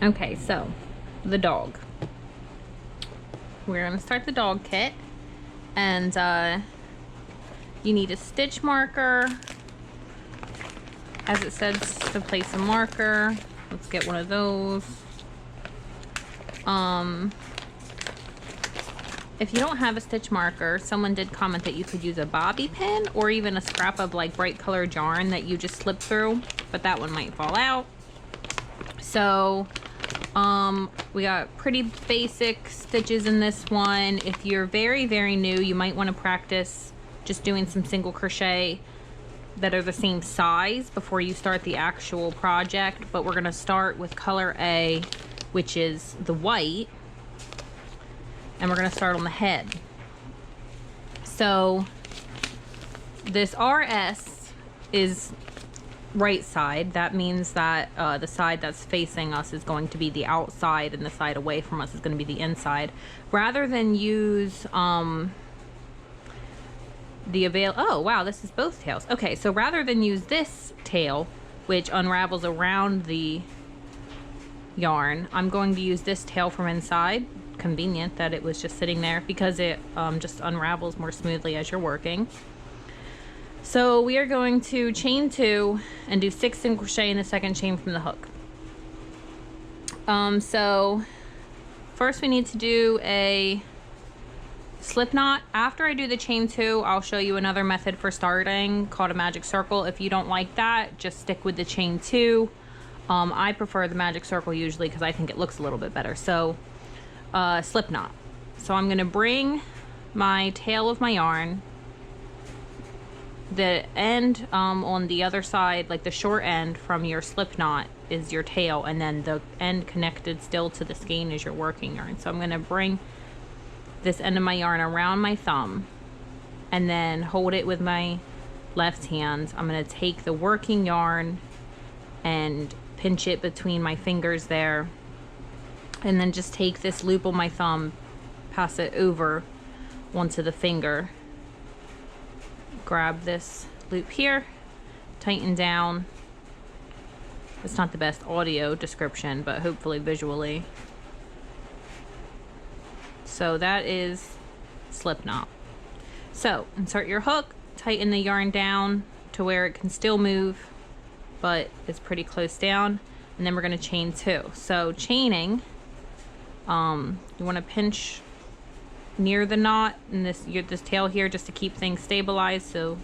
Okay, so the dog. We're gonna start the dog kit, and you need a stitch marker. As it says to place a marker, let's get one of those. If you don't have a stitch marker, someone did comment that you could use a bobby pin or even a scrap of like bright colored yarn that you just slip through, but that one might fall out. So we got pretty basic stitches in this one. If you're very, very new, you might want to practice just doing some single crochet that are the same size before you start the actual project. But we're going to start with color A, which is the white, and we're going to start on the head. So this RS is right side. That means that the side that's facing us is going to be the outside, and the side away from us is going to be the inside. Rather than use oh wow, this is both tails. Okay, so rather than use this tail, which unravels around the yarn, I'm going to use this tail from inside. Convenient that it was just sitting there, because it just unravels more smoothly as you're working. So we are going to chain 2 and do 6 single crochet in the second chain from the hook. So first we need to do a slip knot. After I do the chain 2, I'll show you another method for starting called a magic circle. If you don't like that, just stick with the chain 2. I prefer the magic circle usually because I think it looks a little bit better. So slip knot. So I'm going to bring my tail of my yarn, the end on the other side, like the short end from your slip knot is your tail, and then the end connected still to the skein is your working yarn. So I'm going to bring this end of my yarn around my thumb and then hold it with my left hand. I'm going to take the working yarn and pinch it between my fingers there, and then just take this loop on my thumb, pass it over onto the finger, grab this loop here, tighten down. It's not the best audio description, but hopefully visually. So that is slip knot. So insert your hook, tighten the yarn down to where it can still move, but it's pretty close down, and then we're going to chain 2. So chaining, you want to pinch near the knot in this tail here just to keep things stabilized. So,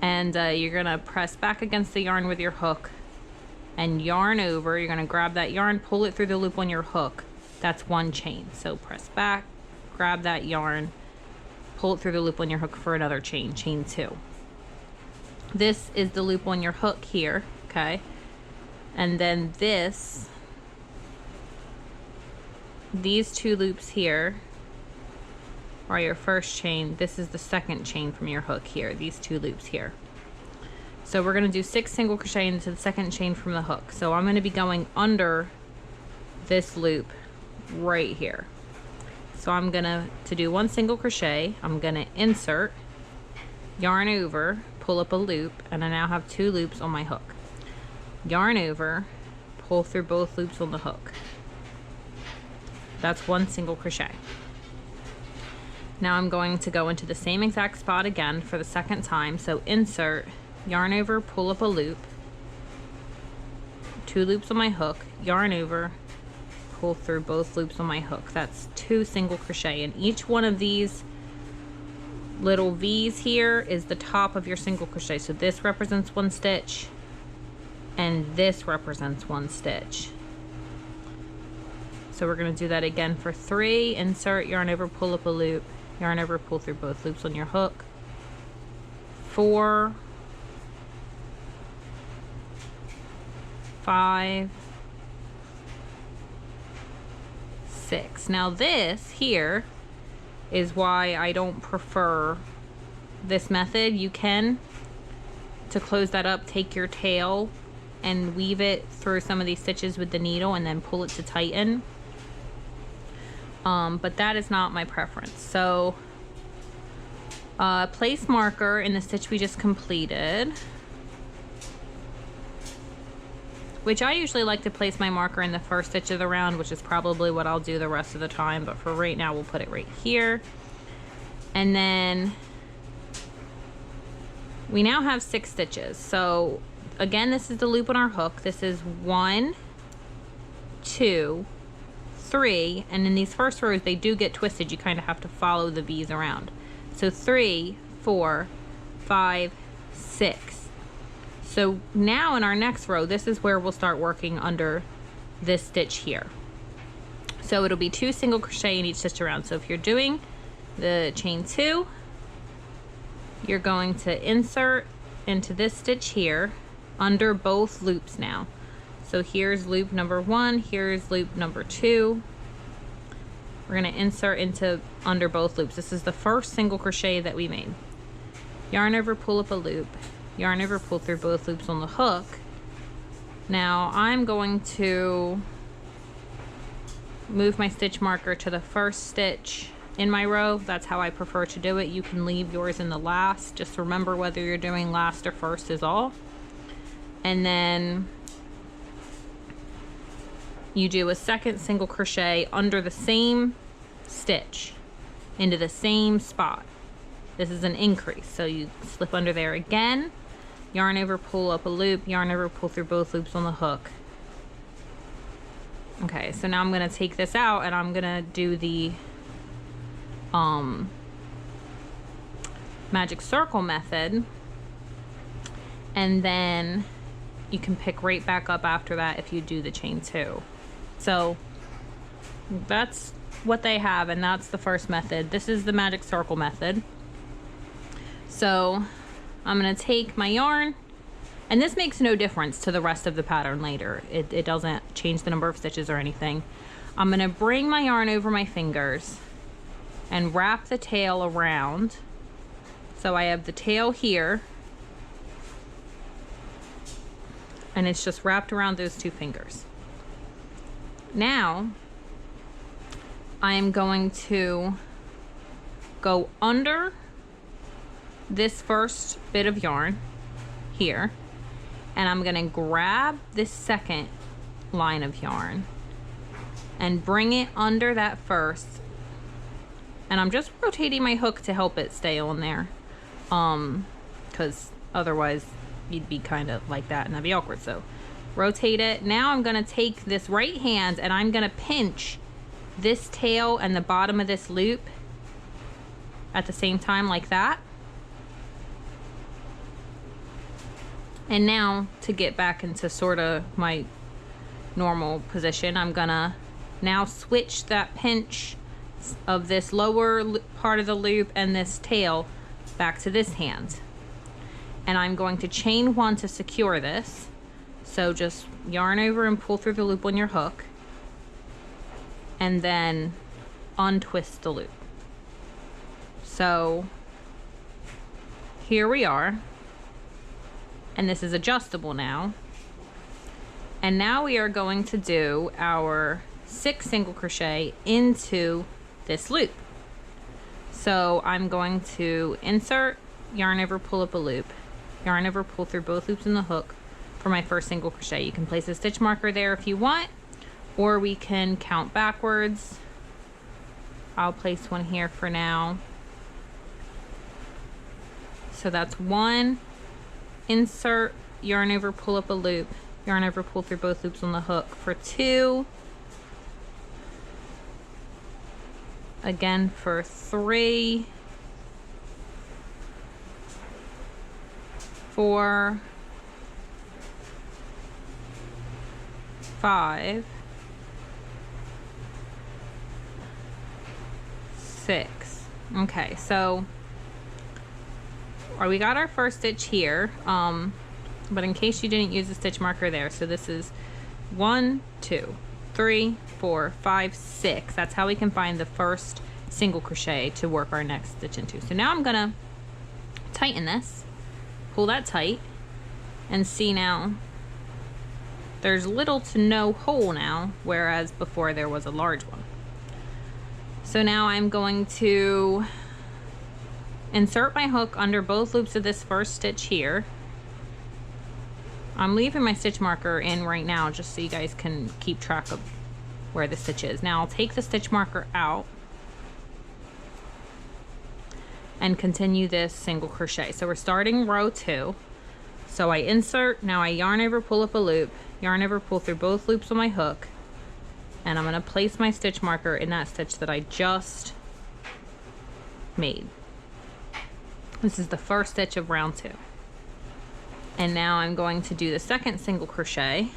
and you're going to press back against the yarn with your hook and yarn over. You're going to grab that yarn, pull it through the loop on your hook. That's one chain. So press back, grab that yarn, pull it through the loop on your hook for another chain, chain 2. This is the loop on your hook here, okay? And then these 2 loops here are your first chain. This is the second chain from your hook here, these 2 loops here. So we're going to do 6 single crochet into the second chain from the hook. So I'm going to be going under this loop right here. So I'm going to do 1 single crochet. I'm going to insert, yarn over, pull up a loop, and I now have 2 loops on my hook. Yarn over, pull through both loops on the hook. That's 1 single crochet. Now I'm going to go into the same exact spot again for the second time. So insert, yarn over, pull up a loop, 2 loops on my hook, yarn over, pull through both loops on my hook. That's 2 single crochet, and each one of these little V's here is the top of your single crochet. So this represents 1 stitch and this represents 1 stitch. So we're going to do that again for 3. Insert, yarn over, pull up a loop, yarn over, pull through both loops on your hook. 4, 5, 6. Now this here is why I don't prefer this method. You can, to close that up, take your tail and weave it through some of these stitches with the needle and then pull it to tighten. But that is not my preference. So place marker in the stitch we just completed. which I usually like to place my marker in the first stitch of the round, which is probably what I'll do the rest of the time, but for right now we'll put it right here. And then we now have 6 stitches. So again, this is the loop on our hook. This is 1, 2, 3, and in these first rows they do get twisted. You kind of have to follow the V's around. So 3, 4, 5, 6. So now in our next row, this is where we'll start working under this stitch here. So it'll be 2 single crochet in each stitch around. So if you're doing the chain 2, you're going to insert into this stitch here under both loops now. So here's loop number 1, here's loop number 2. We're going to insert into under both loops. This is the first single crochet that we made. Yarn over, pull up a loop, yarn over, pull through both loops on the hook. Now I'm going to move my stitch marker to the first stitch in my row. That's how I prefer to do it. You can leave yours in the last. Just remember whether you're doing last or first is all. And then you do a second single crochet under the same stitch into the same spot. This is an increase, so you slip under there again, yarn over, pull up a loop, yarn over, pull through both loops on the hook. Okay, so now I'm going to take this out and I'm going to do the magic circle method, and then you can pick right back up after that if you do the chain 2. So that's what they have, and that's the first method. This is the magic circle method. So I'm going to take my yarn, and this makes no difference to the rest of the pattern later. It doesn't change the number of stitches or anything. I'm going to bring my yarn over my fingers and wrap the tail around. So I have the tail here, and it's just wrapped around those 2 fingers. Now I'm going to go under this first bit of yarn here, and I'm going to grab this second line of yarn and bring it under that first, and I'm just rotating my hook to help it stay on there, because otherwise you'd be kind of like that and that'd be awkward. So rotate it. Now I'm going to take this right hand and I'm going to pinch this tail and the bottom of this loop at the same time, like that. And now to get back into sort of my normal position, I'm gonna now switch that pinch of this lower part of the loop and this tail back to this hand. And I'm going to chain 1 to secure this. So just yarn over and pull through the loop on your hook, and then untwist the loop. So here we are, and this is adjustable now. And now we are going to do our 6 single crochet into this loop. So I'm going to insert, yarn over, pull up a loop, yarn over, pull through both loops in the hook for my first single crochet. You can place a stitch marker there if you want, or we can count backwards. I'll place one here for now. So that's 1, insert, yarn over, pull up a loop, yarn over, pull through both loops on the hook for 2, again for 3, 4, 5, 6. Okay, so we got our first stitch here, but in case you didn't use the stitch marker there, so this is 1, 2, 3, 4, 5, 6. That's how we can find the first single crochet to work our next stitch into. So now I'm gonna tighten this, pull that tight, and see now there's little to no hole now, whereas before there was a large one. So now I'm going to insert my hook under both loops of this first stitch here, I'm leaving my stitch marker in right now just so you guys can keep track of where the stitch is. Now I'll take the stitch marker out and continue this single crochet. So we're starting row 2. So I insert, now I yarn over, pull up a loop, yarn over, pull through both loops on my hook, and I'm going to place my stitch marker in that stitch that I just made. This is the first stitch of round 2. And now I'm going to do the second single crochet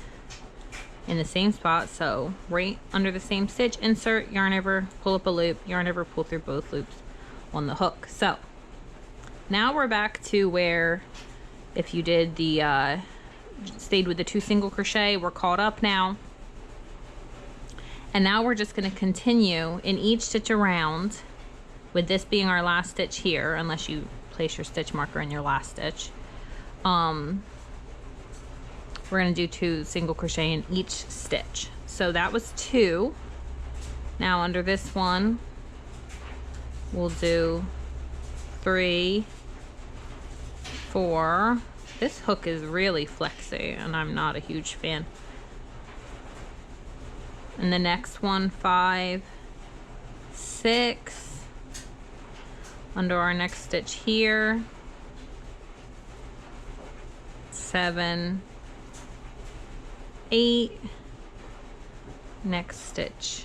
in the same spot. So right under the same stitch, insert, yarn over, pull up a loop, yarn over, pull through both loops on the hook. So now we're back to where if you did the stayed with the 2 single crochet, we're caught up now. And now we're just going to continue in each stitch around, with this being our last stitch here, unless you place your stitch marker in your last stitch. We're going to do 2 single crochet in each stitch. So that was 2. Now under this one we'll do 3, 4. This hook is really flexy and I'm not a huge fan. And the next one, 5, 6. Under our next stitch here, 7, 8. Next stitch,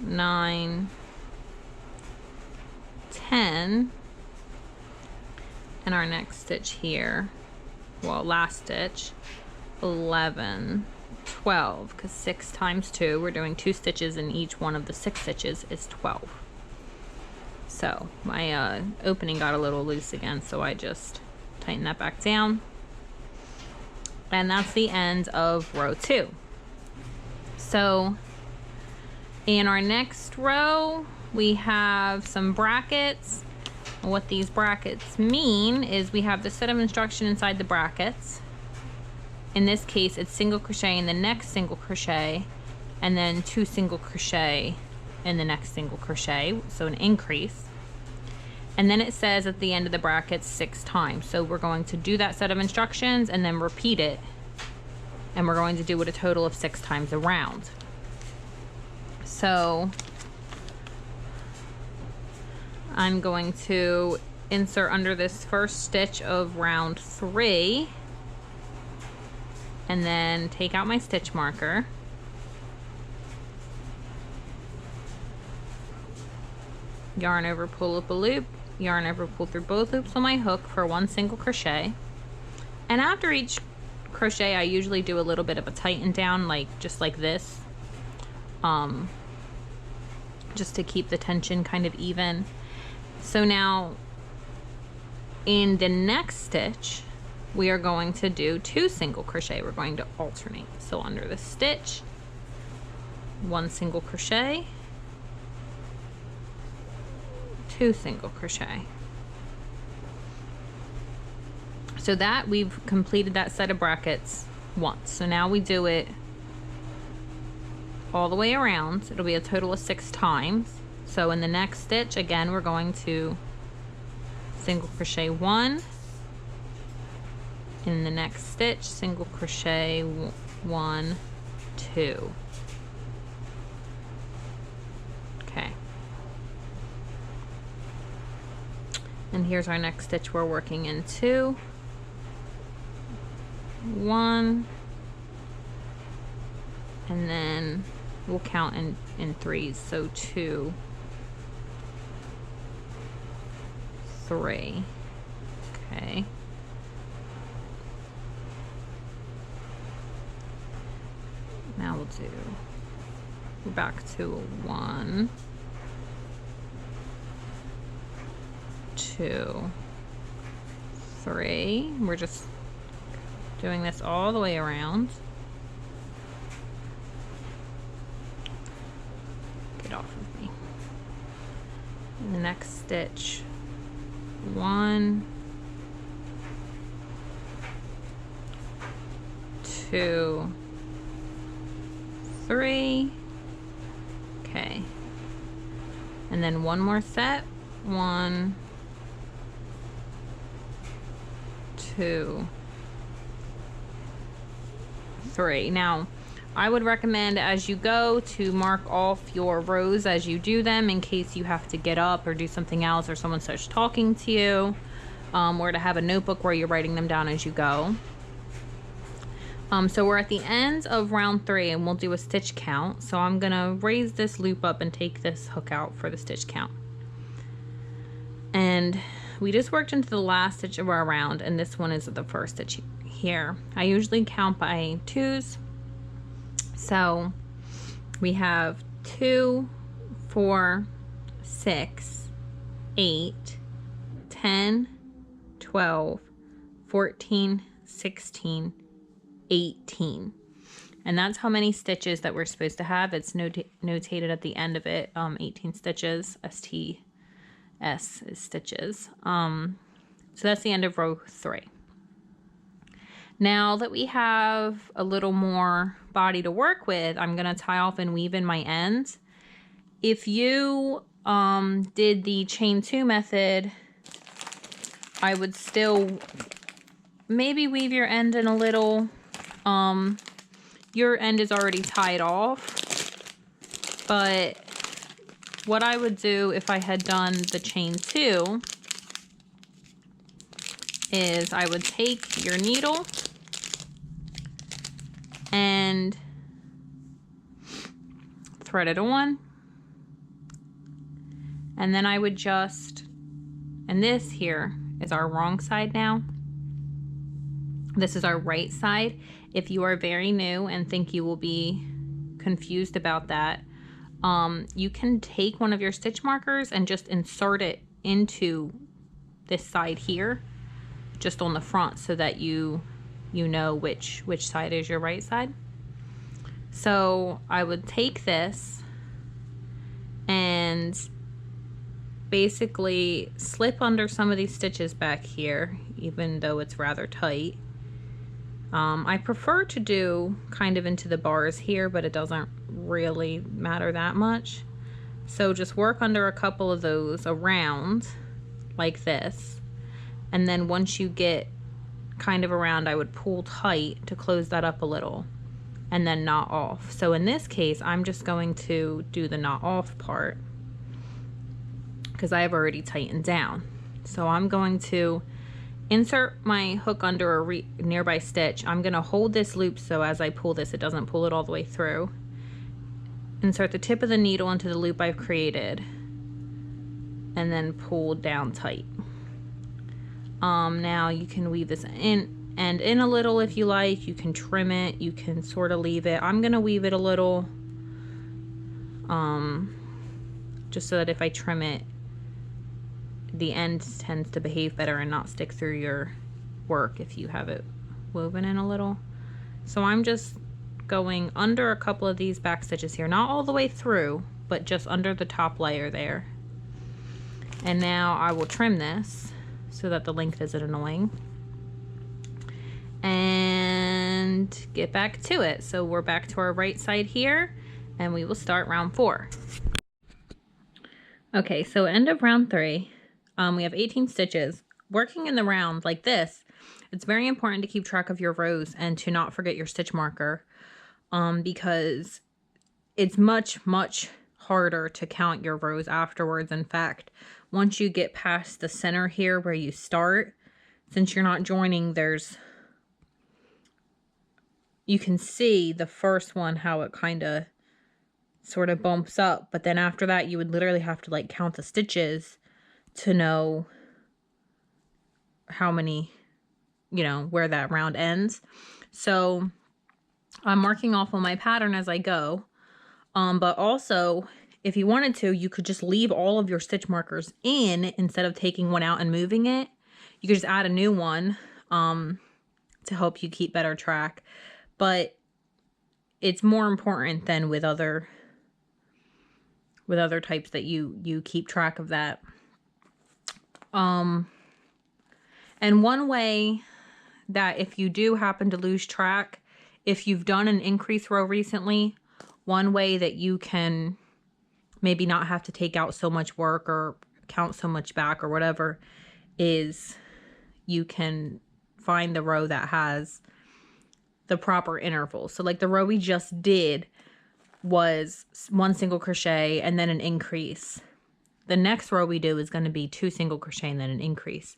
9, 10. And our next stitch here, well, last stitch, 11, 12, because 6 times 2, we're doing 2 stitches in each one of the 6 stitches is 12. So my opening got a little loose again, so I just tighten that back down. And that's the end of row 2. So in our next row, we have some brackets. What these brackets mean is we have the set of instruction inside the brackets. In this case, it's single crochet in the next single crochet, and then 2 single crochet in the next single crochet, so an increase. And then it says at the end of the brackets 6 times. So we're going to do that set of instructions and then repeat it. And we're going to do it a total of 6 times around. So I'm going to insert under this first stitch of round 3 and then take out my stitch marker. Yarn over, pull up a loop, yarn over, pull through both loops on my hook for 1 single crochet. And after each crochet I usually do a little bit of a tighten down, like just like this, just to keep the tension kind of even. So now in the next stitch we are going to do 2 single crochet. We're going to alternate. So under the stitch, 1 single crochet, 2 single crochet. So that we've completed that set of brackets once. So now we do it all the way around. It'll be a total of 6 times. So in the next stitch, again, we're going to single crochet 1. In the next stitch, single crochet 1, 2. Okay. And here's our next stitch we're working into. 1, and then we'll count in 3s, so 2, 3. Okay. Now we'll do, we're back to a 1, 2, 3. We're just doing this all the way around. Get off of me. In the next stitch, 1, 2, 3. Okay. And then one more set. 1, 2, 3. Now, I would recommend as you go to mark off your rows as you do them in case you have to get up or do something else or someone starts talking to you, or to have a notebook where you're writing them down as you go. So we're at the end of round 3 and we'll do a stitch count. So I'm gonna raise this loop up and take this hook out for the stitch count. And we just worked into the last stitch of our round, and this one is the first stitch here. I usually count by 2s. So we have 2, 4, 6, 8, 10, 12, 14, 16, 18. And that's how many stitches that we're supposed to have. It's notated at the end of it, 18 stitches, STS is stitches. So that's the end of row 3. Now that we have a little more body to work with, I'm going to tie off and weave in my ends. If you did the chain 2 method, I would still maybe weave your end in a little. Your end is already tied off, but what I would do if I had done the chain 2 is I would take your needle and thread it on, and then I would just, and this here is our wrong side now. This is our right side. If you are very new and think you will be confused about that, you can take one of your stitch markers and just insert it into this side here, just on the front, so that you know which side is your right side. So I would take this and basically slip under some of these stitches back here, even though it's rather tight. I prefer to do kind of into the bars here, but it doesn't really matter that much. So just work under a couple of those around like this. And then once you get kind of around, I would pull tight to close that up a little and then knot off. So in this case, I'm just going to do the knot off part because I have already tightened down. So I'm going to insert my hook under a nearby stitch. I'm going to hold this loop so as I pull this, it doesn't pull it all the way through. Insert the tip of the needle into the loop I've created and then pull down tight. Now you can weave this in a little if you like. You can trim it, you can sort of leave it. I'm going to weave it a little, just so that if I trim it, the end tends to behave better and not stick through your work if you have it woven in a little. So I'm just going under a couple of these back stitches here, not all the way through, but just under the top layer there. And now I will trim this so that the length isn't annoying and get back to it. So we're back to our right side here and we will start round 4. Okay, so end of round 3. We have 18 stitches. Working in the round like this, it's very important to keep track of your rows and to not forget your stitch marker, because it's much harder to count your rows afterwards. In fact, once you get past the center here where you start, since you're not joining, you can see the first one, how it kind of sort of bumps up, but then after that you would literally have to like count the stitches to know how many, where that round ends. So I'm marking off on my pattern as I go. But also, if you wanted to, you could just leave all of your stitch markers in instead of taking one out and moving it. You could just add a new one to help you keep better track. But it's more important than with other types that you keep track of that. And one way that if you do happen to lose track, if you've done an increase row recently, one way that you can maybe not have to take out so much work or count so much back or whatever is you can find the row that has the proper intervals. So like the row we just did was 1 single crochet and then an increase. The next row we do is going to be 2 single crochet and then an increase.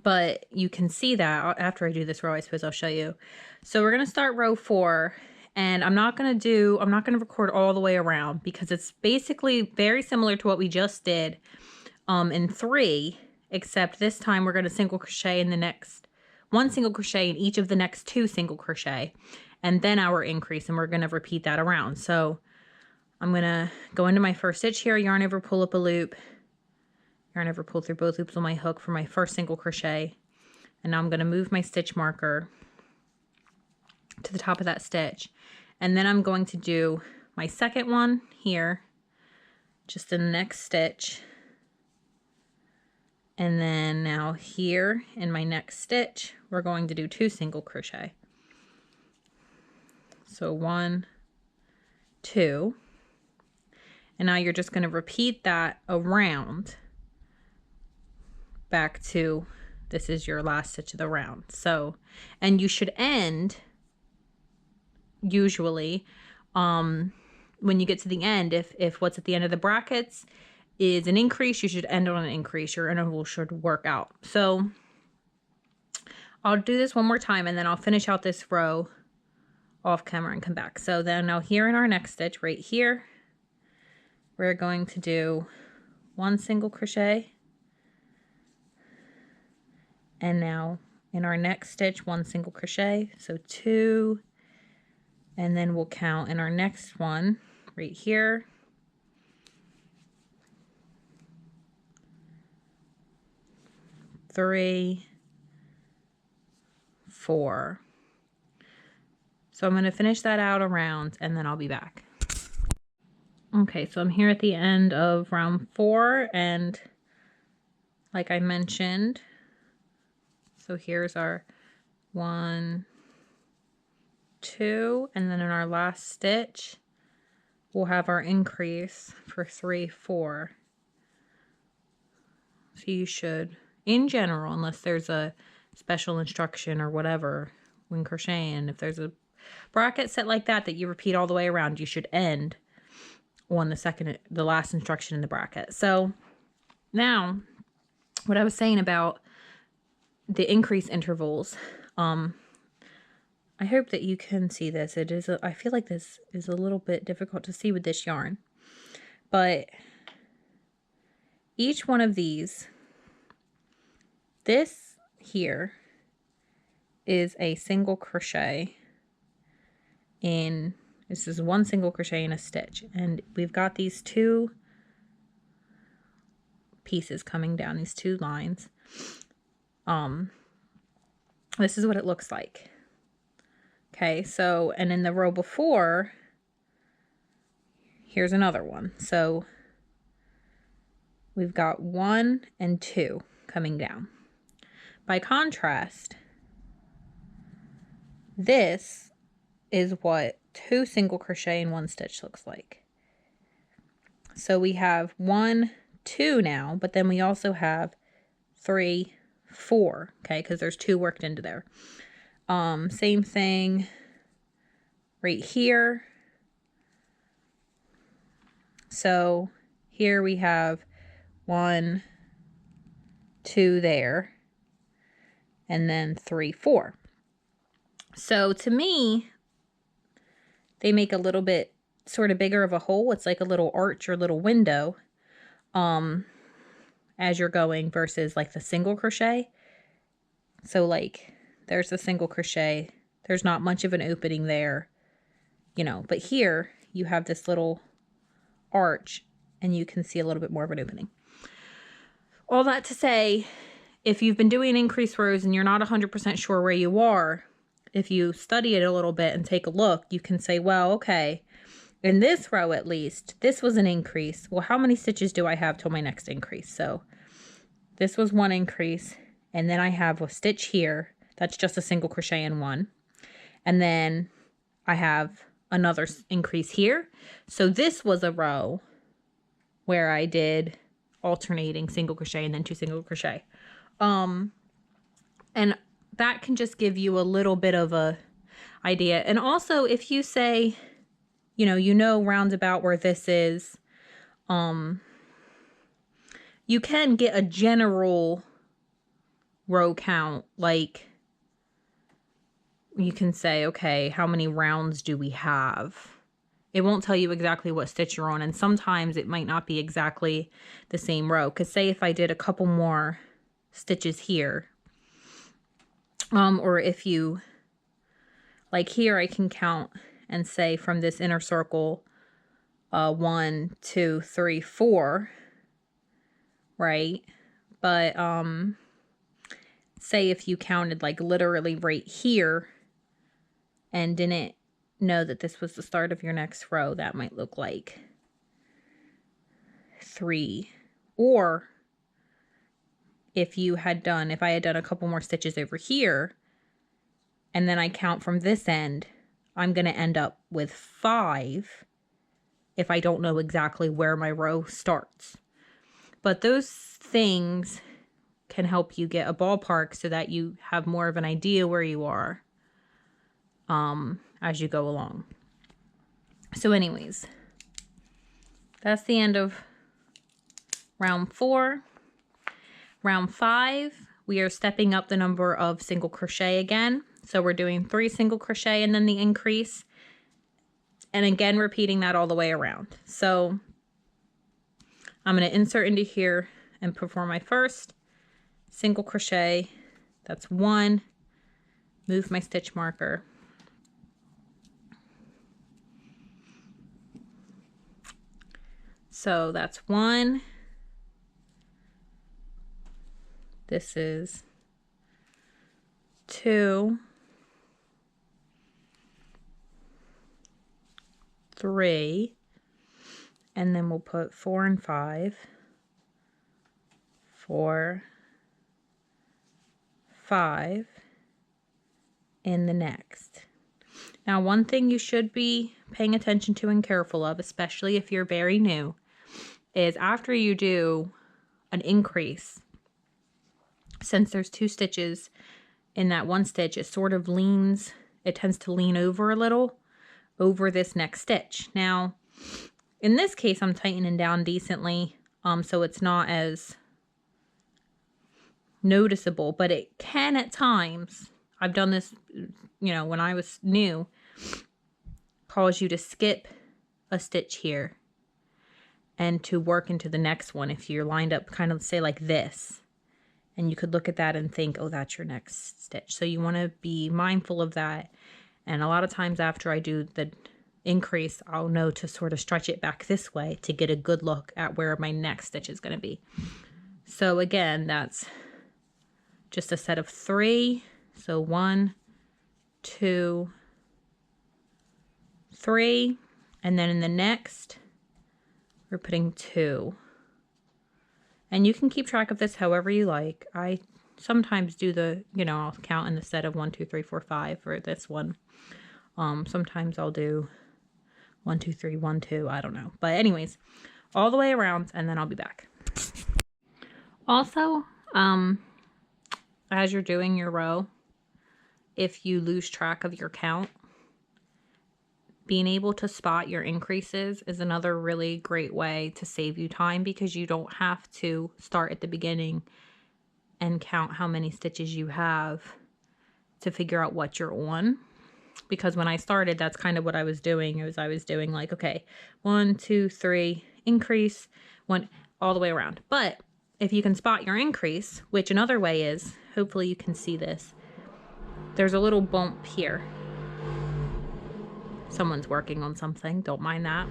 But you can see that after I do this row, I suppose I'll show you. So we're going to start row 4, and I'm not going to record all the way around because it's basically very similar to what we just did in 3, except this time we're going to single crochet in the next 1 single crochet in each of the next 2 single crochet, and then our increase, and we're going to repeat that around. So I'm going to go into my first stitch here, yarn over, pull up a loop, yarn over, pull through both loops on my hook for my first single crochet, and now I'm going to move my stitch marker to the top of that stitch, and then I'm going to do my second one here just in the next stitch, and then now here in my next stitch we're going to do 2 single crochet. So 1, 2, and now you're just going to repeat that around back to, this is your last stitch of the round. So, and you should end usually when you get to the end, if what's at the end of the brackets is an increase, you should end on an increase. Your interval should work out. So I'll do this one more time and then I'll finish out this row off camera and come back. So then now here in our next stitch right here, we're going to do 1 single crochet, and now in our next stitch 1 single crochet, so 2, and then we'll count in our next one right here, 3, 4. So I'm going to finish that out around and then I'll be back. Okay, so I'm here at the end of round 4, and like I mentioned, so here's our 1, 2, and then in our last stitch we'll have our increase for 3, 4. So you should, in general, unless there's a special instruction or whatever when crocheting, if there's a bracket set like that you repeat all the way around, you should end on the last instruction in the bracket. So now what I was saying about the increase intervals, I hope that you can see this. I feel like this is a little bit difficult to see with this yarn, but each one of these, this here is a single crochet in, this is 1 single crochet in a stitch, and we've got these 2 pieces coming down, these 2 lines. This is what it looks like. Okay, so, and in the row before, here's another one. So we've got 1 and 2 coming down. By contrast, this is what 2 single crochet in 1 stitch looks like. So we have 1, 2 now, but then we also have 3, 4, okay, because there's 2 worked into there. Same thing right here. So here we have 1, 2 there, and then 3, 4. So to me, they make a little bit sort of bigger of a hole. It's like a little arch or little window as you're going versus like the single crochet. So like there's the single crochet. There's not much of an opening there, you know, but here you have this little arch and you can see a little bit more of an opening. All that to say, if you've been doing increase rows and you're not 100% sure where you are, if you study it a little bit and take a look, you can say, well, okay, in this row at least, this was an increase. Well, how many stitches do I have till my next increase? So this was 1 increase, and then I have a stitch here. That's just a single crochet in 1. And then I have another increase here. So this was a row where I did alternating single crochet and then 2 single crochet. And that can just give you a little bit of a idea. And also if you say, you know roundabout where this is, you can get a general row count. Like you can say, okay, how many rounds do we have? It won't tell you exactly what stitch you're on, and sometimes it might not be exactly the same row. Because say if I did a couple more stitches here, or if you, like here I can count and say from this inner circle, 1, 2, 3, 4, right? But say if you counted like literally right here and didn't know that this was the start of your next row, that might look like 3. Or if I had done a couple more stitches over here and then I count from this end, I'm going to end up with 5 if I don't know exactly where my row starts. But those things can help you get a ballpark so that you have more of an idea where you are as you go along. So anyways, that's the end of round 4. Round 5, we are stepping up the number of single crochet again. So we're doing 3 single crochet and then the increase. And again, repeating that all the way around. So I'm going to insert into here and perform my first single crochet. That's 1. Move my stitch marker. So that's 1. This is 2, 3, and then we'll put 4 and 5, 4, 5 in the next. Now, one thing you should be paying attention to and careful of, especially if you're very new, is after you do an increase, since there's 2 stitches in that one stitch, it tends to lean over a little over this next stitch. Now, in this case, I'm tightening down decently, so it's not as noticeable, but it can at times, I've done this, when I was new, cause you to skip a stitch here and to work into the next one if you're lined up kind of say like this. And you could look at that and think, oh, that's your next stitch. So you want to be mindful of that. And a lot of times after I do the increase, I'll know to sort of stretch it back this way to get a good look at where my next stitch is going to be. So again, that's just a set of 3. So 1, 2, 3. And then in the next, we're putting 2. And you can keep track of this however you like. I sometimes do I'll count in the set of 1, 2, 3, 4, 5 for this one. Sometimes I'll do 1, 2, 3, 1, 2, I don't know. But anyways, all the way around, and then I'll be back. Also, as you're doing your row, if you lose track of your count, being able to spot your increases is another really great way to save you time, because you don't have to start at the beginning and count how many stitches you have to figure out what you're on. Because when I started, that's kind of what I was doing. I was doing like, okay, 1, 2, 3, increase, 1, all the way around. But if you can spot your increase, which another way is, hopefully you can see this, there's a little bump here. Someone's working on something, don't mind that.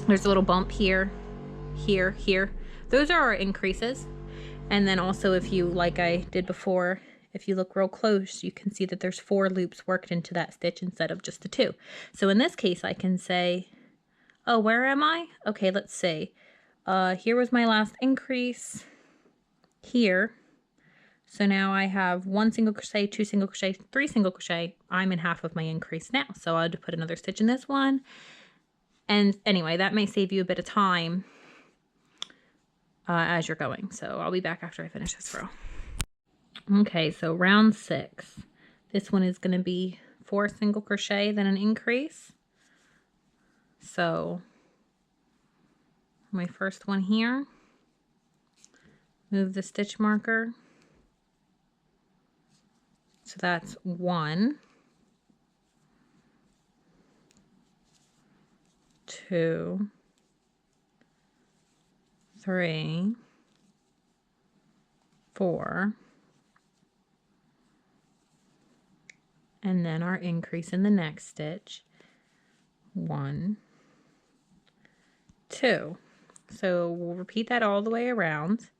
There's a little bump here, here, here. Those are our increases. And then also if you, like I did before, if you look real close, you can see that there's 4 loops worked into that stitch instead of just the 2. So in this case, I can say, oh, where am I? Okay, let's see. Here was my last increase here. So now I have 1 single crochet, 2 single crochet, 3 single crochet. I'm in half of my increase now. So I'll have to put another stitch in this one. And anyway, that may save you a bit of time as you're going. So I'll be back after I finish this row. Okay, so round 6. This one is going to be 4 single crochet, then an increase. So my first one here, move the stitch marker. So that's 1, 2, 3, 4, and then our increase in the next stitch, 1, 2. So we'll repeat that all the way around.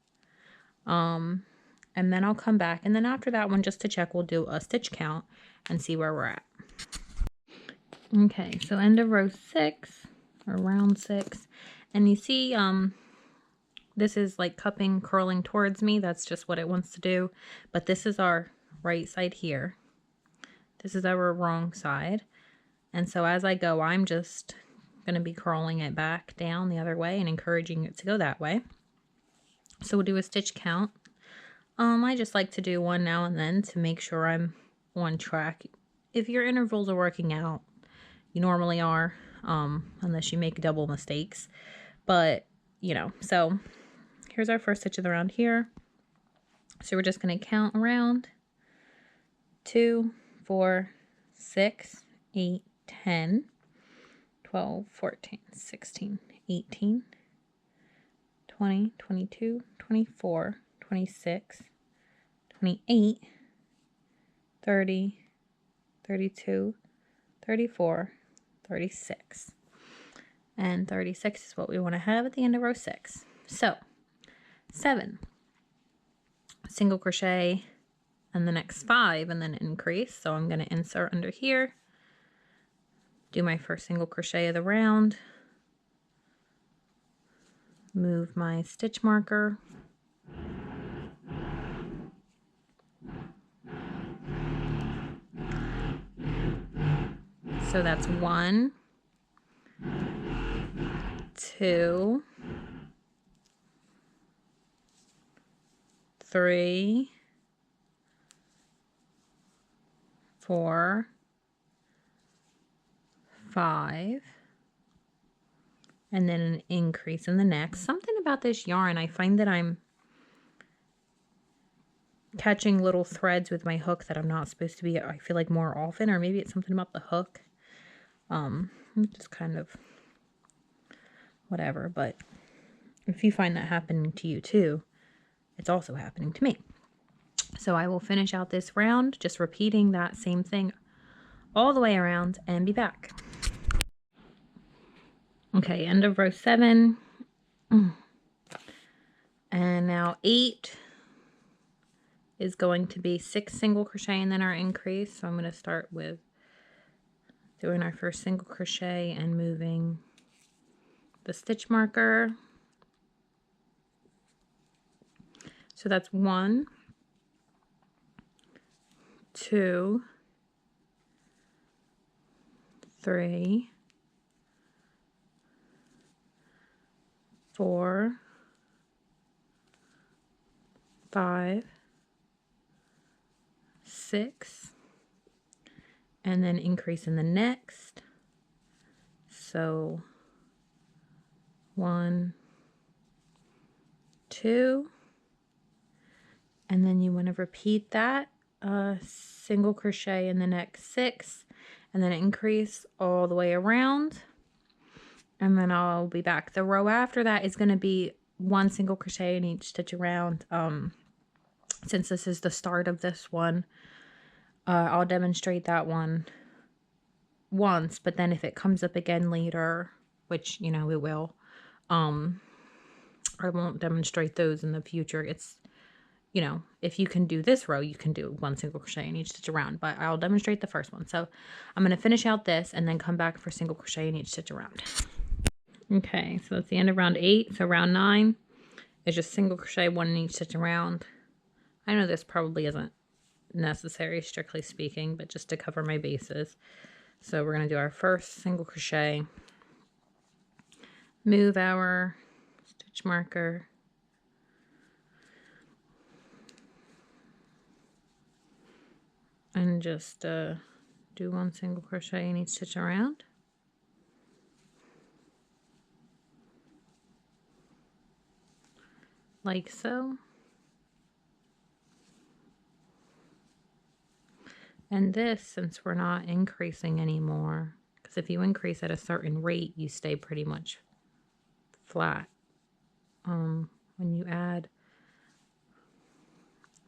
And then I'll come back, and then after that one, just to check, we'll do a stitch count and see where we're at. Okay, so end of row 6 or round 6, and you see this is like cupping, curling towards me. That's just what it wants to do. But this is our right side here. This is our wrong side. And so as I go, I'm just going to be curling it back down the other way and encouraging it to go that way. So we'll do a stitch count. I just like to do one now and then to make sure I'm on track. If your intervals are working out, you normally are, unless you make double mistakes. But, you know, so here's our first stitch of the round here. So we're just going to count around 2, 4, 6, 8, 10, 12, 14, 16, 18, 20, 22, 24, 26, 28, 30, 32, 34, 36. And 36 is what we want to have at the end of row 6. So 7 single crochet and the next 5 and then increase. So I'm going to insert under here, do my first single crochet of the round, move my stitch marker, so that's 1, 2, 3, 4, 5, and then an increase in the next. Something about this yarn, I find that I'm catching little threads with my hook that I'm not supposed to be, I feel like, more often, or maybe it's something about the hook. Just kind of whatever, but if you find that happening to you too, it's also happening to me. So I will finish out this round, just repeating that same thing all the way around, and be back. Okay, end of row 7. And now 8 is going to be 6 single crochet and then our increase. So I'm going to start with doing our first single crochet and moving the stitch marker. So that's 1, 2, 3, 4, 5, 6, and then increase in the next. So 1, 2, and then you want to repeat that single crochet in the next 6, and then increase all the way around, and then I'll be back. The row after that is going to be 1 single crochet in each stitch around. Since this is the start of this one, I'll demonstrate that one once, but then if it comes up again later, which, you know, it will, I won't demonstrate those in the future. It's, you know, if you can do this row, you can do 1 single crochet in each stitch around, but I'll demonstrate the first one. So I'm going to finish out this and then come back for single crochet in each stitch around. Okay, so that's the end of round 8. So round 9 is just single crochet 1 in each stitch around. I know this probably isn't necessary, strictly speaking, but just to cover my bases. So we're going to do our first single crochet, move our stitch marker, and just do 1 single crochet in each stitch around. Like so. And this, since we're not increasing anymore, because if you increase at a certain rate, you stay pretty much flat. When you add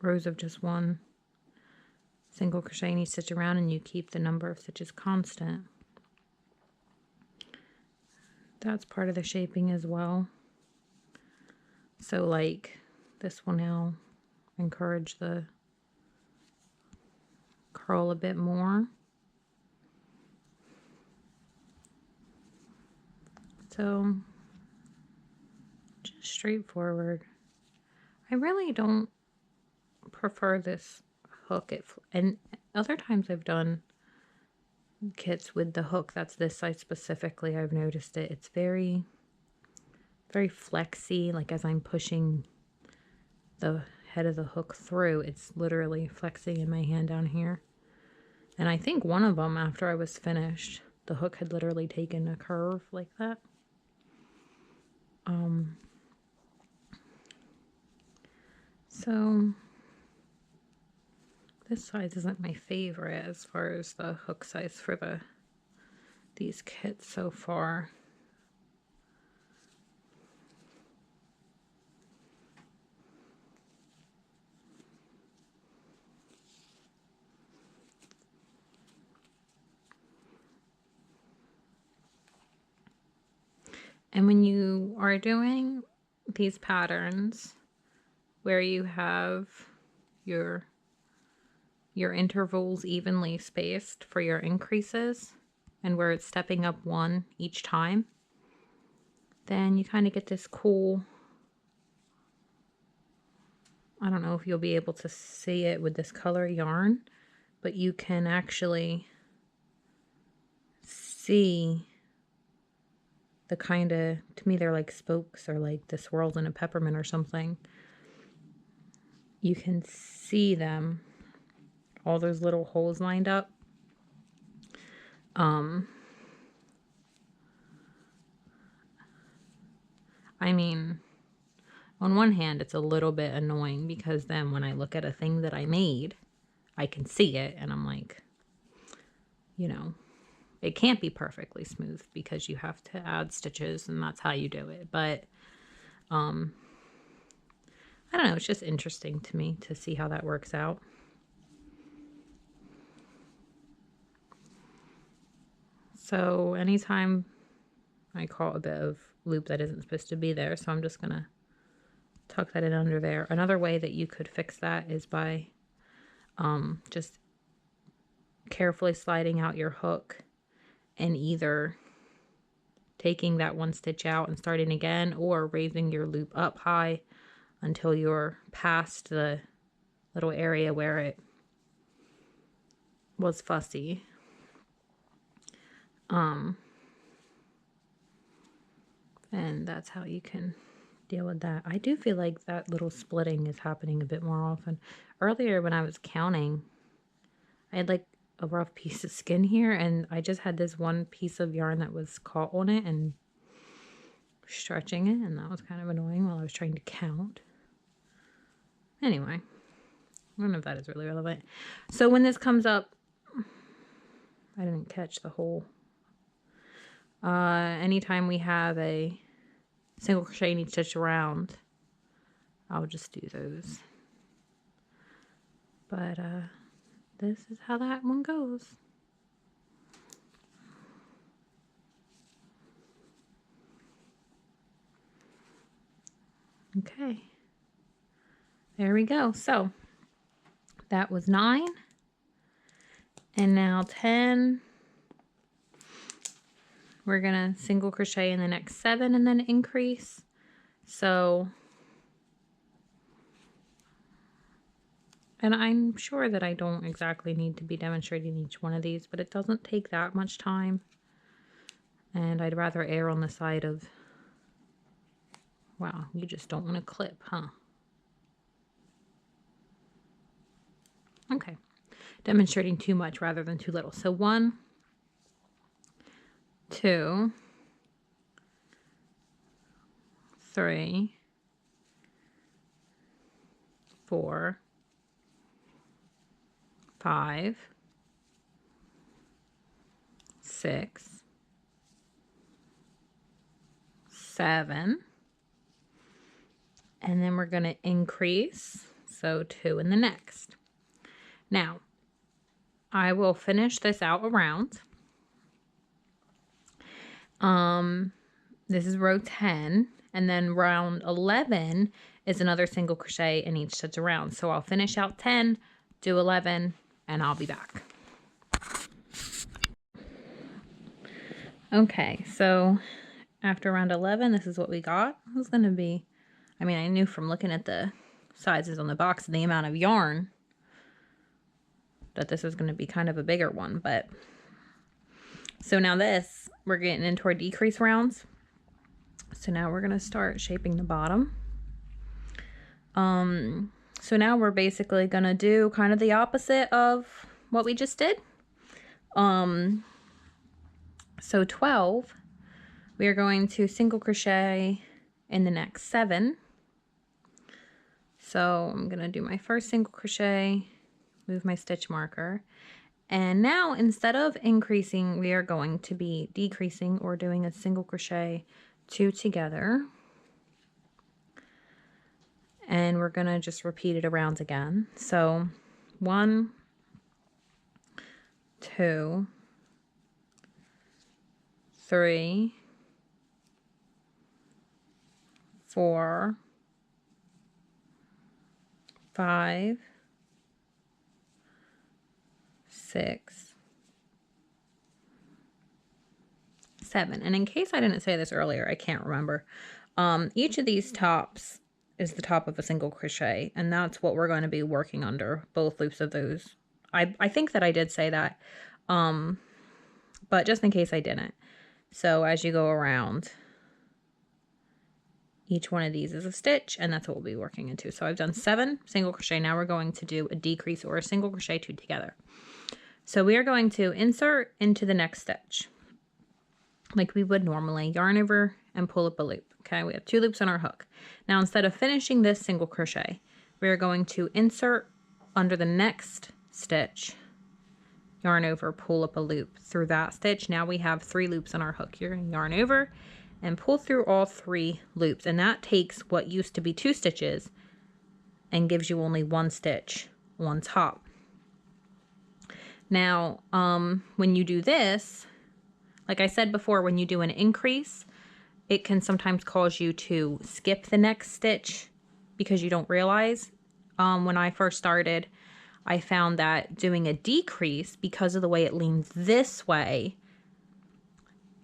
rows of just 1 single crochet in each stitch around and you keep the number of stitches constant, that's part of the shaping as well. So like this will now encourage the curl a bit more. So just straightforward. I really don't prefer this hook, and other times I've done kits with the hook that's this size specifically, I've noticed it. It's very flexy, like as I'm pushing the head of the hook through, it's literally flexing in my hand down here. And I think one of them, after I was finished, the hook had literally taken a curve like that. So this size isn't my favorite as far as the hook size for these kits so far. And when you are doing these patterns where you have your intervals evenly spaced for your increases and where it's stepping up 1 each time, then you kind of get this cool, I don't know if you'll be able to see it with this color yarn, but you can actually see the kind of, to me they're like spokes or like the swirls in a peppermint or something. You can see them, all those little holes lined up. I mean, on one hand, it's a little bit annoying because then when I look at a thing that I made, I can see it and I'm like, you know, it can't be perfectly smooth because you have to add stitches and that's how you do it. But, I don't know, it's just interesting to me to see how that works out. So anytime I caught a bit of loop that isn't supposed to be there, so I'm just gonna tuck that in under there. Another way that you could fix that is by just carefully sliding out your hook and either taking that 1 stitch out and starting again, or raising your loop up high until you're past the little area where it was fussy. And that's how you can deal with that. I do feel like that little splitting is happening a bit more often. Earlier when I was counting, I had like a rough piece of skin here and I just had this 1 piece of yarn that was caught on it and stretching it, and that was kind of annoying while I was trying to count. Anyway, I don't know if that is really relevant. So when this comes up, I didn't catch the whole. Anytime we have a single crochet in each stitch around, I'll just do those. But this is how that one goes. Okay, there we go. So that was 9, and now 10. We're gonna single crochet in the next 7 and then increase. So, and I'm sure that I don't exactly need to be demonstrating each one of these, but it doesn't take that much time. And I'd rather err on the side of, wow, you just don't want to clip, huh? Okay. demonstrating too much rather than too little. So 1, 2, 3, 4, 5, 6, 7, and then we're going to increase, so 2 in the next. Now, I will finish this out around. This is row 10, and then round 11 is another single crochet in each stitch around. So I'll finish out 10, do 11, and I'll be back. Okay, so after round 11, this is what we got. It was going to be, I mean, I knew from looking at the sizes on the box and the amount of yarn that this was going to be kind of a bigger one, but so now this, we're getting into our decrease rounds. So now we're going to start shaping the bottom. So now we're basically going to do kind of the opposite of what we just did. So 12, we are going to single crochet in the next 7. So I'm going to do my first single crochet, move my stitch marker. And now instead of increasing, we are going to be decreasing or doing a single crochet 2 together. And we're going to just repeat it around again. So 1, 2, 3, 4, 5, 6, 7. And in case I didn't say this earlier, I can't remember. Each of these tops is the top of a single crochet, and that's what we're going to be working under, both loops of those. I think that I did say that, but just in case I didn't. So as you go around, each one of these is a stitch, and that's what we'll be working into. So I've done 7 single crochet. Now we're going to do a decrease or a single crochet 2 together. So we are going to insert into the next stitch like we would normally, yarn over and pull up a loop. Okay, we have 2 loops on our hook. Now instead of finishing this single crochet, we are going to insert under the next stitch, yarn over, pull up a loop through that stitch. Now we have 3 loops on our hook. You're going to yarn over and pull through all 3 loops, and that takes what used to be 2 stitches and gives you only 1 stitch on top. Now when you do this, like I said before, when you do an increase, it can sometimes cause you to skip the next stitch because you don't realize. When I first started, I found that doing a decrease, because of the way it leans this way,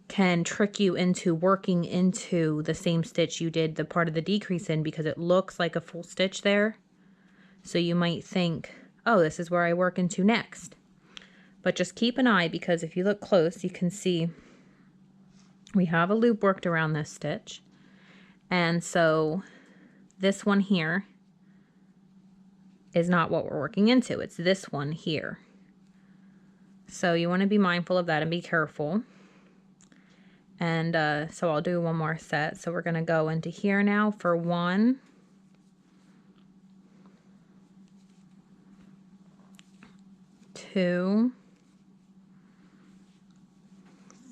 can trick you into working into the same stitch you did the part of the decrease in, because it looks like a full stitch there. So you might think, oh, this is where I work into next. But just keep an eye, because if you look close, you can see we have a loop worked around this stitch. And so this one here is not what we're working into. It's this one here. So you want to be mindful of that and be careful. And so I'll do one more set. So we're going to go into here now for 1, 2,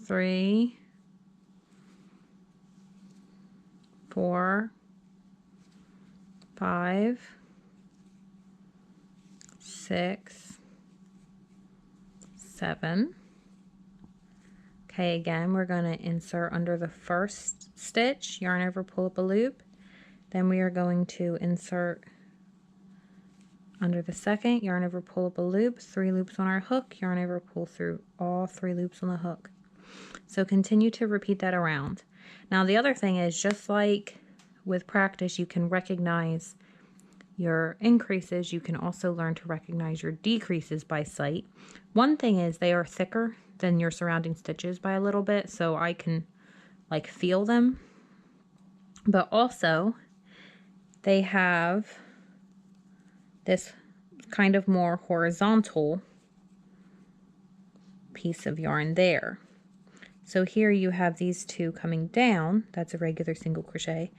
3, 4, 5, 6, 7. Okay, again, we're going to insert under the first stitch, yarn over, pull up a loop. Then we are going to insert under the second, yarn over, pull up a loop, 3 loops on our hook, yarn over, pull through all 3 loops on the hook. So continue to repeat that around. Now the other thing is, just like with practice, you can recognize your increases, you can also learn to recognize your decreases by sight. One thing is, they are thicker than your surrounding stitches by a little bit, so I can like feel them. But also they have this kind of more horizontal piece of yarn there. So here you have these two coming down. That's a regular single crochet.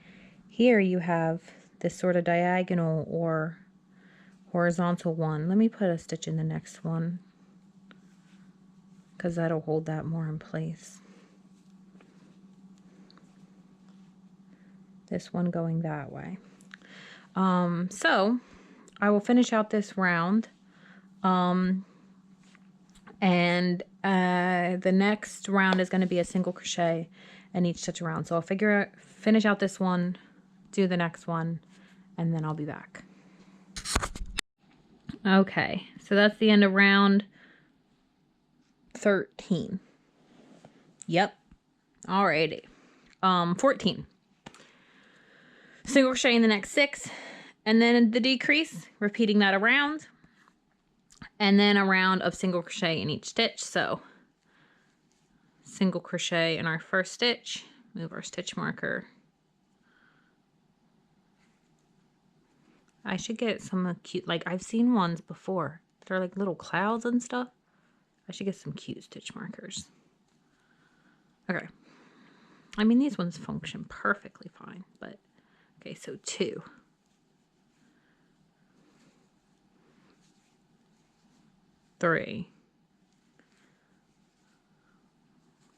Here you have this sort of diagonal or horizontal one. Let me put a stitch in the next one because that'll hold that more in place. This one going that way. So I will finish out this round. And the next round is going to be a single crochet in each stitch around. So I'll finish out this one, do the next one, and then I'll be back. Okay, so that's the end of round 13. Yep. Alrighty. 14. Single crochet in the next 6, and then the decrease, repeating that around, and then a round of single crochet in each stitch. So single crochet in our first stitch, move our stitch marker. I should get some cute, like I've seen ones before. They're like little clouds and stuff. I should get some cute stitch markers. Okay. I mean, these ones function perfectly fine, but okay, so 2. 3.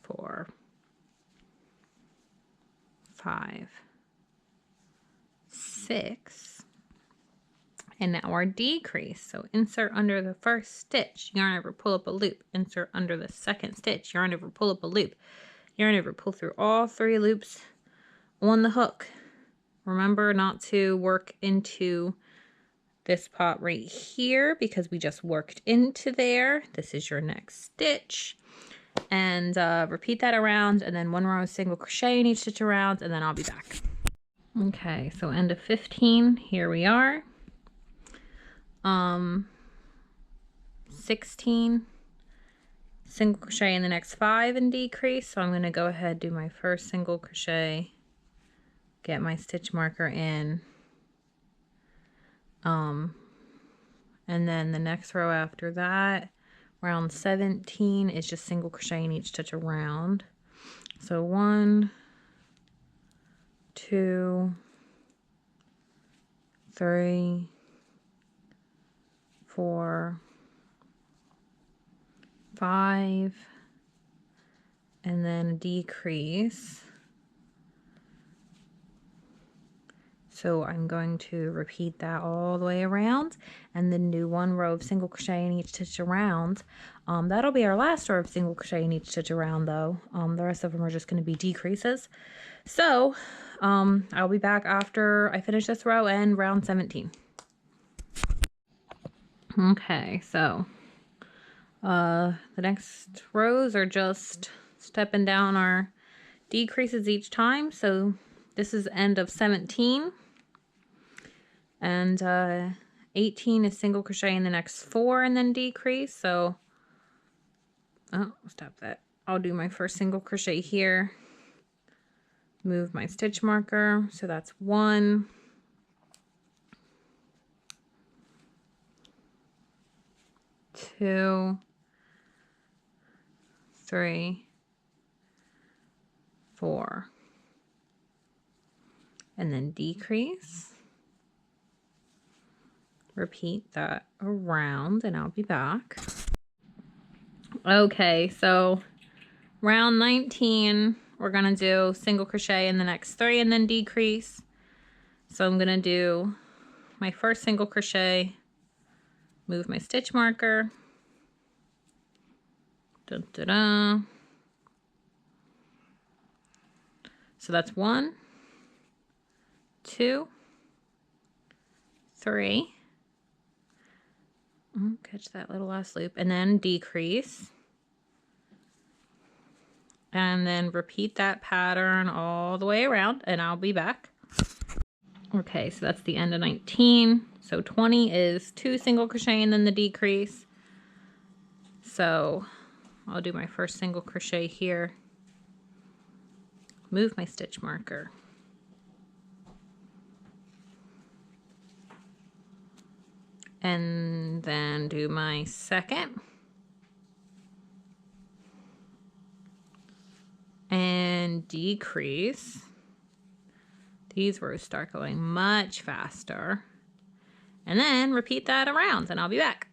4. 5. 6. And now our decrease. So insert under the first stitch, yarn over, pull up a loop. Insert under the second stitch, yarn over, pull up a loop. Yarn over, pull through all 3 loops on the hook. Remember not to work into this pot right here because we just worked into there. This is your next stitch. And repeat that around, and then 1 row of single crochet in each stitch around, and then I'll be back. Okay, so end of 15, here we are. 16 single crochet in the next 5 and decrease. So I'm going to go ahead, do my first single crochet, get my stitch marker in, and then the next row after that, round 17, is just single crochet in each stitch around. So 1, 2, 3, 4, 5, and then decrease. So I'm going to repeat that all the way around and then do 1 row of single crochet in each stitch around. That'll be our last row of single crochet in each stitch around though. The rest of them are just going to be decreases. So I'll be back after I finish this row and round 17. Okay, so the next rows are just stepping down our decreases each time. So this is end of 17. And 18 is single crochet in the next 4 and then decrease. So, oh, stop that. I'll do my first single crochet here. Move my stitch marker. So that's 1. 2, 3, 4, and then decrease. Repeat that around and I'll be back. Okay, so round 19, we're gonna do single crochet in the next 3 and then decrease. So I'm gonna do my first single crochet, move my stitch marker. Dun, dun, dun. So that's 1, 2, 3. Catch that little last loop, and then decrease. And then repeat that pattern all the way around, and I'll be back. Okay, so that's the end of 19. So 20 is 2 single crochet and then the decrease. So I'll do my first single crochet here. Move my stitch marker. And then do my second. decrease. These rows start going much faster. And then repeat that around and I'll be back.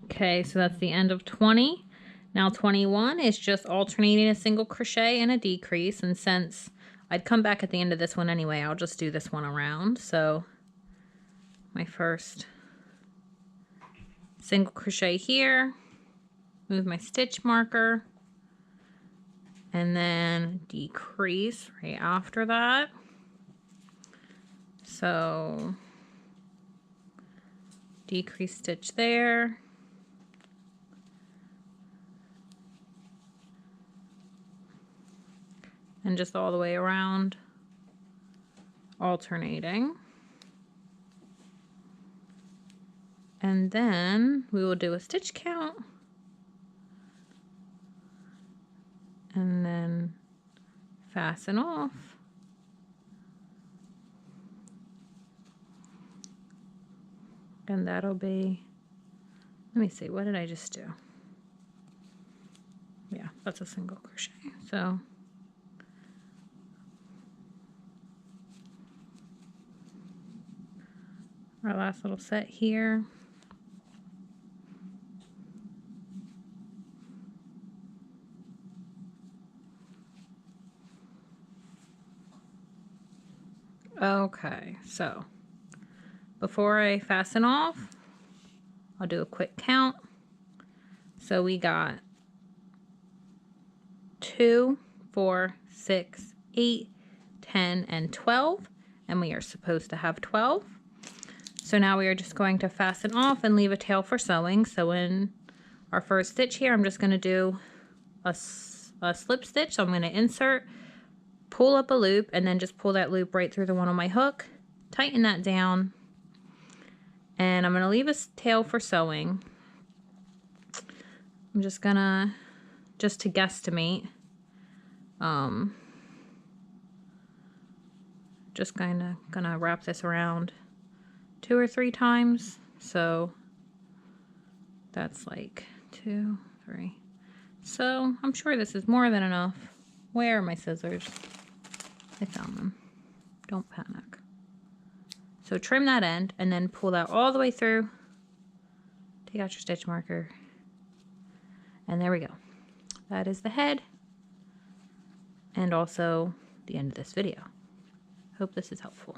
Okay, so that's the end of 20. Now 21 is just alternating a single crochet and a decrease. And since I'd come back at the end of this one anyway, I'll just do this one around. So my first single crochet here, move my stitch marker, and then decrease right after that. So decrease stitch there. And just all the way around, alternating. And then we will do a stitch count. And then fasten off. And that'll be, let me see, what did I just do? Yeah, that's a single crochet. So our last little set here. Okay, so before I fasten off, I'll do a quick count. So we got 2, 4, 6, 8, 10, and 12, and we are supposed to have 12. So now we are just going to fasten off and leave a tail for sewing. So in our first stitch here, I'm just going to do a slip stitch. So I'm going to insert, pull up a loop, and then just pull that loop right through the one on my hook, tighten that down, and I'm going to leave a tail for sewing. I'm just to guesstimate, just gonna wrap this around 2 or 3 times. So that's like 2, 3. So I'm sure this is more than enough. Where are my scissors? I found them. Don't panic. So trim that end and then pull that all the way through. Take out your stitch marker. And there we go. That is the head. And also the end of this video. Hope this is helpful.